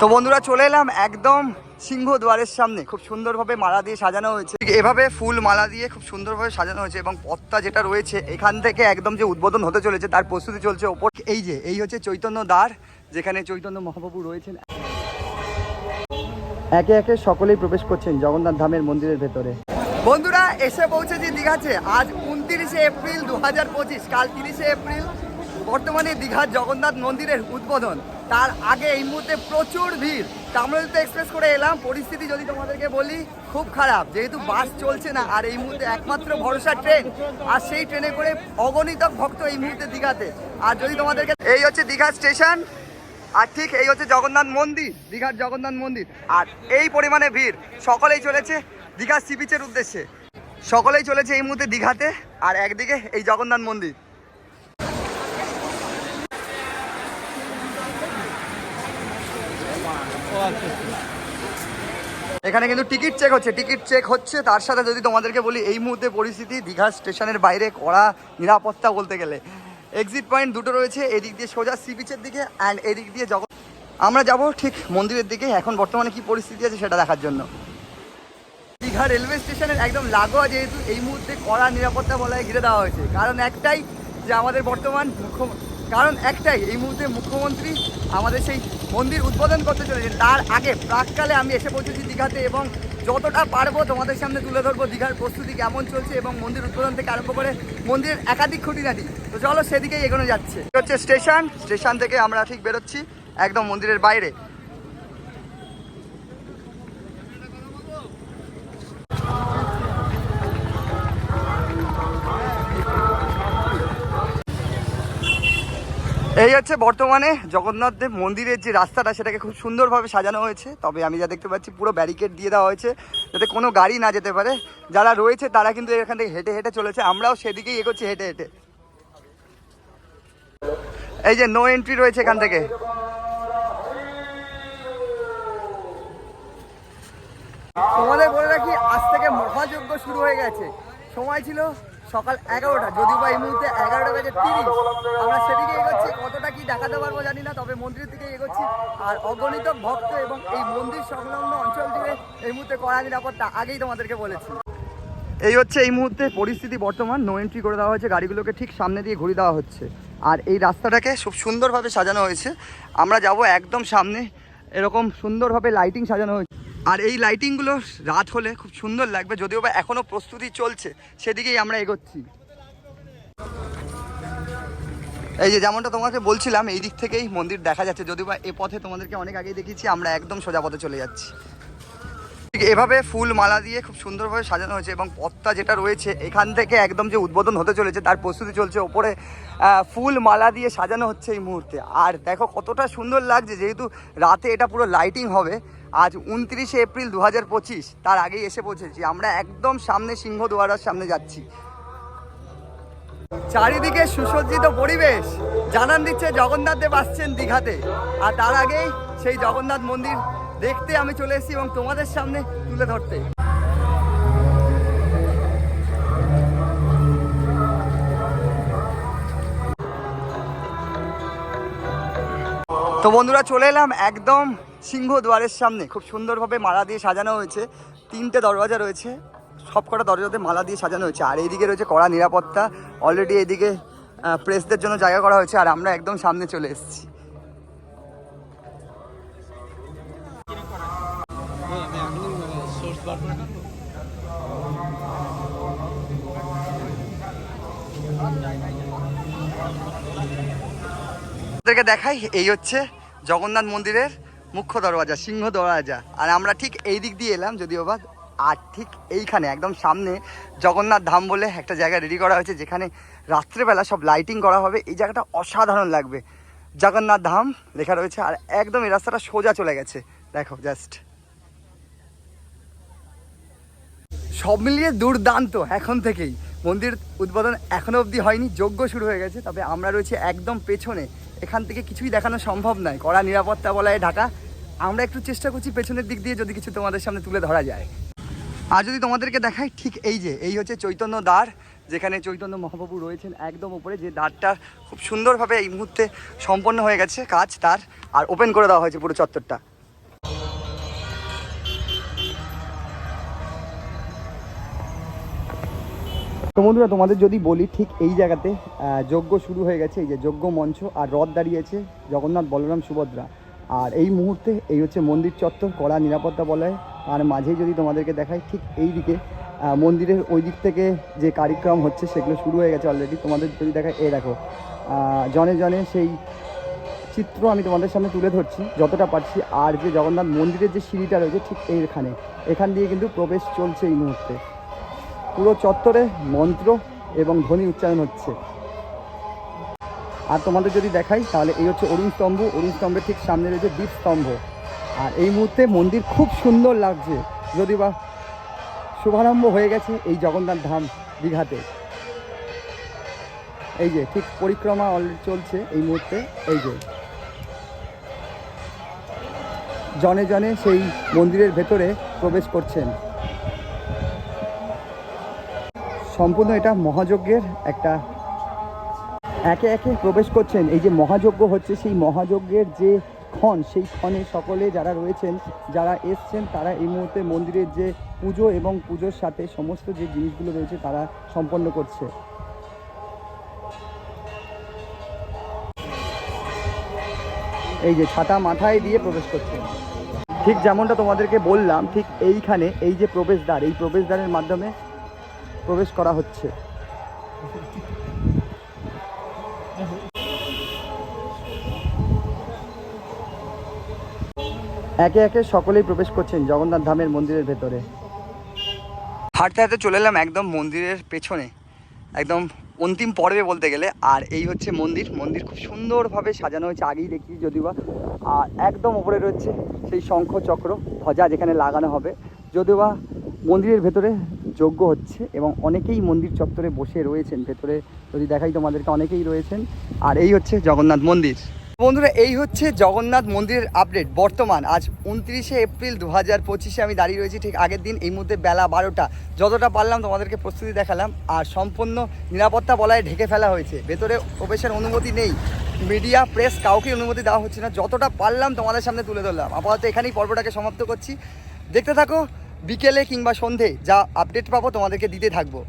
তো বন্ধুরা চলে এলাম একদম সিংহদ্বারের সামনে। খুব সুন্দরভাবে মালা দিয়ে সাজানো হয়েছে, এভাবে ফুল মালা দিয়ে খুব সুন্দরভাবে সাজানো হয়েছে এবং পথটা যেটা রয়েছে এখান থেকে একদম যে উদ্বোধন হতে চলেছে তার প্রস্তুতি চলছে ওপর। এই হচ্ছে চৈতন্য দ্বার, যেখানে চৈতন্য মহাপ্রভু রয়েছেন। একে একে সকলেই প্রবেশ করছেন জগন্নাথ ধামের মন্দিরের ভেতরে। বন্ধুরা এসে পৌঁছেছি দীঘাতে। আজ 29শে এপ্রিল 2025, কাল 30শে এপ্রিল। বর্তমানে দীঘার জগন্নাথ মন্দিরের উদ্বোধন। তার আগে এই মুহূর্তে প্রচুর ভিড়। তাম্রলিপ্ত এক্সপ্রেস করে এলাম। পরিস্থিতি যদি তোমাদেরকে বলি খুব খারাপ, যেহেতু বাস চলছে না আর এই মুহূর্তে একমাত্র ভরসা ট্রেন। আর সেই ট্রেনে করে অগণিত ভক্ত এই মুহূর্তে দীঘাতে। আর যদি তোমাদেরকে, এই হচ্ছে দীঘা স্টেশন, আর ঠিক এই হচ্ছে জগন্নাথ মন্দির, দীঘার জগন্নাথ মন্দির। আর এই পরিমাণে ভিড়, সকলেই চলেছে দীঘার সি বিচের উদ্দেশ্যে। সকলেই চলেছে এই মুহূর্তে দীঘাতে, আর একদিকে এই জগন্নাথ মন্দির। এখানে কিন্তু টিকিট চেক হচ্ছে। তার সাথে যদি তোমাদেরকে বলি এই মুহূর্তে পরিস্থিতি দীঘা স্টেশনের বাইরে কড়া নিরাপত্তা বলতে গেলে। এক্সিট পয়েন্ট দুটো রয়েছে, এদিক দিয়ে সোজা সি বিচের দিকে অ্যান্ড এদিক দিয়ে আমরা যাব ঠিক মন্দিরের দিকে। এখন বর্তমানে কি পরিস্থিতি আছে সেটা দেখার জন্য। দীঘা রেলওয়ে স্টেশনের একদম লাগোয়া, যেহেতু এই মুহূর্তে কড়া নিরাপত্তা বলায় ঘিরে দেওয়া হয়েছে। কারণ একটাই, যে আমাদের বর্তমান এই মুহূর্তে মুখ্যমন্ত্রী আমাদের সেই মন্দির উদ্বোধন করতে চলেছেন। তার আগে প্রাককালে আমি এসে পৌঁছেছি দীঘাতে এবং যতটা পারবো তোমাদের সামনে তুলে ধরবো দীঘার প্রস্তুতি কেমন চলছে এবং মন্দির উদ্বোধন থেকে আরম্ভ করে মন্দিরের একাধিক খুঁটিনাটি। তো চলো সেদিকেই এগোনো যাচ্ছে। হচ্ছে স্টেশন থেকে আমরা ঠিক বেরোচ্ছি একদম মন্দিরের বাইরে। এই হচ্ছে বর্তমানে জগন্নাথ দেব মন্দিরের যে রাস্তাটা, সেটাকে খুব সুন্দরভাবে সাজানো হয়েছে। তবে আমি যা দেখতে পাচ্ছি পুরো ব্যারিকেড দিয়ে দেওয়া হয়েছে যাতে কোনো গাড়ি না যেতে পারে। যারা রয়েছে তারা কিন্তু এখান থেকে হেঁটে হেঁটে চলেছে, আমরাও সেদিকেই এগোচ্ছি হেঁটে হেঁটে। এই যে নো এন্ট্রি রয়েছে এখান থেকে। তোমাদের বলে রাখি, আজ থেকে মহাযজ্ঞ শুরু হয়ে গেছে। সময় ছিল সকাল 11টা, যদিও বা এই মুহূর্তে 11:30। আমরা সেদিকে এগোচ্ছি, কতটা কি দেখাতে পারবো জানি না, তবে মন্দিরের দিকে এগোচ্ছি। আর অগণিত ভক্ত এবং এই মন্দির সংলগ্ন অঞ্চল জুড়ে এই মুহূর্তে কড়া নিরাপত্তা, আগেই তোমাদেরকে বলেছি। এই হচ্ছে এই মুহূর্তে পরিস্থিতি বর্তমান। নো এন্ট্রি করে দেওয়া হয়েছে, গাড়িগুলোকে ঠিক সামনে দিয়ে ঘুরিয়ে দেওয়া হচ্ছে। আর এই রাস্তাটাকে খুব সুন্দরভাবে সাজানো হয়েছে। আমরা যাব একদম সামনে, এরকম সুন্দরভাবে লাইটিং সাজানো হয়েছে। আর এই লাইটিংগুলো রাত হলে খুব সুন্দর লাগবে, যদিও বা এখনও প্রস্তুতি চলছে, সেদিকেই আমরা এগোচ্ছি। এই যে যেমনটা তোমাকে বলছিলাম, এই দিক থেকেই মন্দির দেখা যাচ্ছে, যদিও বা এ পথে তোমাদেরকে অনেক আগেই দেখিয়েছি। আমরা একদম সোজা পথে চলে যাচ্ছি। ঠিক এভাবে ফুল মালা দিয়ে খুব সুন্দরভাবে সাজানো হয়েছে এবং পথটা যেটা রয়েছে এখান থেকে একদম যে উদ্বোধন হতে চলেছে তার প্রস্তুতি চলছে। ওপরে ফুল মালা দিয়ে সাজানো হচ্ছে এই মুহূর্তে। আর দেখো কতটা সুন্দর লাগছে, যেহেতু রাতে এটা পুরো লাইটিং হবে। আজ 29শে এপ্রিল 2025, তার আগেই এসে পৌঁছেছি। আমরা একদম সামনে সিংহদ্বারের সামনে যাচ্ছি। চারিদিকে সুসজ্জিত পরিবেশ জানান দিচ্ছে জগন্নাথ দেব আসছেন দীঘাতে। আর তার আগেই সেই জগন্নাথ মন্দির দেখতে আমি চলে এসেছি এবং তোমাদের সামনে তুলে ধরতে। তো বন্ধুরা চলে এলাম একদম সিংহদ্বারের সামনে। খুব সুন্দরভাবে মালা দিয়ে সাজানো হয়েছে। 3টে দরজা রয়েছে, সবকটা দরজাতে মালা দিয়ে সাজানো হয়েছে। আর এইদিকে রয়েছে কড়া নিরাপত্তা। অলরেডি এইদিকে প্রেসদের জন্য জায়গা করা হয়েছে। আর আমরা একদম সামনে চলে এসেছি। দেখাই, এই হচ্ছে জগন্নাথ মন্দিরের মুখ্য দরজা, সিংহ দরজা। আর আমরা ঠিক এই দিক দিয়ে এলাম, যদিও বা। আর ঠিক এইখানে একদম সামনে জগন্নাথ ধাম বলে একটা জায়গা রেডি করা হয়েছে, যেখানে রাত্রেবেলা সব লাইটিং করা হবে। এই জায়গাটা অসাধারণ লাগবে, জগন্নাথ ধাম লেখা রয়েছে। আর একদম এই রাস্তাটা সোজা চলে গেছে, দেখো জাস্ট। সব মিলিয়ে দুর্দান্ত। এখন থেকেই মন্দির উদ্বোধন এখনো অবধি হয়নি, যজ্ঞ শুরু হয়ে গেছে। তবে আমরা রয়েছি একদম পেছনে, এখান থেকে কিছুই দেখানো সম্ভব নয়, কড়া নিরাপত্তা বলায় ঢাকা। আমরা একটু চেষ্টা করছি পেছনের দিক দিয়ে যদি কিছু তোমাদের সামনে তুলে ধরা যায়। আর যদি তোমাদেরকে দেখাই, ঠিক এই হচ্ছে চৈতন্য দ্বার, যেখানে চৈতন্য মহাপ্রভু রয়েছেন একদম উপরে। যে দ্বারটা খুব সুন্দরভাবে এই মুহূর্তে সম্পন্ন হয়ে গেছে কাজ তার, আর ওপেন করে দেওয়া হয়েছে পুরো চত্বরটা। তো বন্ধুরা তোমাদের যদি বলি, ঠিক এই জায়গাতে যজ্ঞ শুরু হয়ে গেছে। এই যে যজ্ঞ মঞ্চ আর রথ দাঁড়িয়েছে জগন্নাথ, বলরাম, সুভদ্রা। আর এই মুহূর্তে এই হচ্ছে মন্দির চত্বর, কড়া নিরাপত্তা বলয়। আর মাঝেই যদি তোমাদেরকে দেখাই, ঠিক এই দিকে মন্দিরের ওই দিক থেকে যে কার্যক্রম হচ্ছে সেগুলো শুরু হয়ে গেছে অলরেডি। তোমাদের যদি দেখাই, এ দেখো জনে জনে সেই চিত্র আমি তোমাদের সামনে তুলে ধরছি যতটা পারছি। আর যে জগন্নাথ মন্দিরের যে সিঁড়িটা রয়েছে ঠিক এখান দিয়ে কিন্তু প্রবেশ চলছে এই মুহূর্তে। পুরো চত্বরে মন্ত্র এবং ধ্বনি উচ্চারণ হচ্ছে। আর তোমাদের যদি দেখাই তাহলে এই হচ্ছে অরুণ স্তম্ভ, অরুণ স্তম্ভের ঠিক সামনে রয়েছে দীপ স্তম্ভ। আর এই মুহূর্তে মন্দির খুব সুন্দর লাগছে, যদি বা শুভারম্ভ হয়ে গেছে এই জগন্নাথ ধাম দীঘাতে। এই যে ঠিক পরিক্রমা অলরেডি চলছে এই মুহূর্তে। এই যে জনে জনে সেই মন্দিরের ভেতরে প্রবেশ করছেন। সম্পূর্ণ এটা মহাযজ্ঞের একটা, একে একে প্রবেশ করছেন। এই যে মহাযজ্ঞ হচ্ছে, সেই মহাযজ্ঞের যে ক্ষণ, সেই ক্ষণে সকলে যারা রয়েছেন, যারা এসছেন, তারা এই মুহূর্তে মন্দিরের যে পুজো এবং পুজোর সাথে সমস্ত যে জিনিসগুলো রয়েছে তারা সম্পন্ন করছে। এই যে ছাতা মাথায় দিয়ে প্রবেশ করছে। ঠিক যেমনটা তোমাদেরকে বললাম, ঠিক এইখানে এই যে প্রবেশদ্বার, এই প্রবেশদ্বারের মাধ্যমে প্রবেশ করা হচ্ছে। একে একে সকলেই প্রবেশ করছেন জগন্নাথ ধামের মন্দিরের ভেতরে। হাঁটতে হাঁটতে চলে এলাম একদম মন্দিরের পেছনে, একদম অন্তিম পর্বে বলতে গেলে। আর এই হচ্ছে মন্দির খুব সুন্দরভাবে সাজানো হয়েছে, আগেই দেখি যদিও। আর একদম ওপরে রয়েছে সেই শঙ্খ চক্র ধ্বজা যেখানে লাগানো হবে। যদিও মন্দিরের ভেতরে যজ্ঞ হচ্ছে এবং অনেকেই মন্দির চত্বরে বসে রয়েছেন। ভেতরে যদি দেখাই তোমাদেরকে, অনেকেই রয়েছেন। আর এই হচ্ছে জগন্নাথ মন্দির। বন্ধুরা, এই হচ্ছে জগন্নাথ মন্দিরের আপডেট বর্তমান। আজ 29শে এপ্রিল 2025 আমি দাঁড়িয়ে রয়েছি ঠিক আগের দিন। এই মুহূর্তে বেলা 12টা। যতটা পারলাম তোমাদেরকে প্রস্তুতি দেখালাম। আর সম্পূর্ণ নিরাপত্তা বলয়ে ঢেকে ফেলা হয়েছে, ভেতরে প্রবেশের অনুমতি নেই। মিডিয়া, প্রেস কাউকে অনুমতি দেওয়া হচ্ছে না। যতটা পারলাম তোমাদের সামনে তুলে ধরলাম। আপাতত এখানেই পর্বটাকে সমাপ্ত করছি। দেখতে থাকো, বিকেলে কিংবা সন্ধে যা আপডেট পাবো তোমাদেরকে দিতে থাকবো।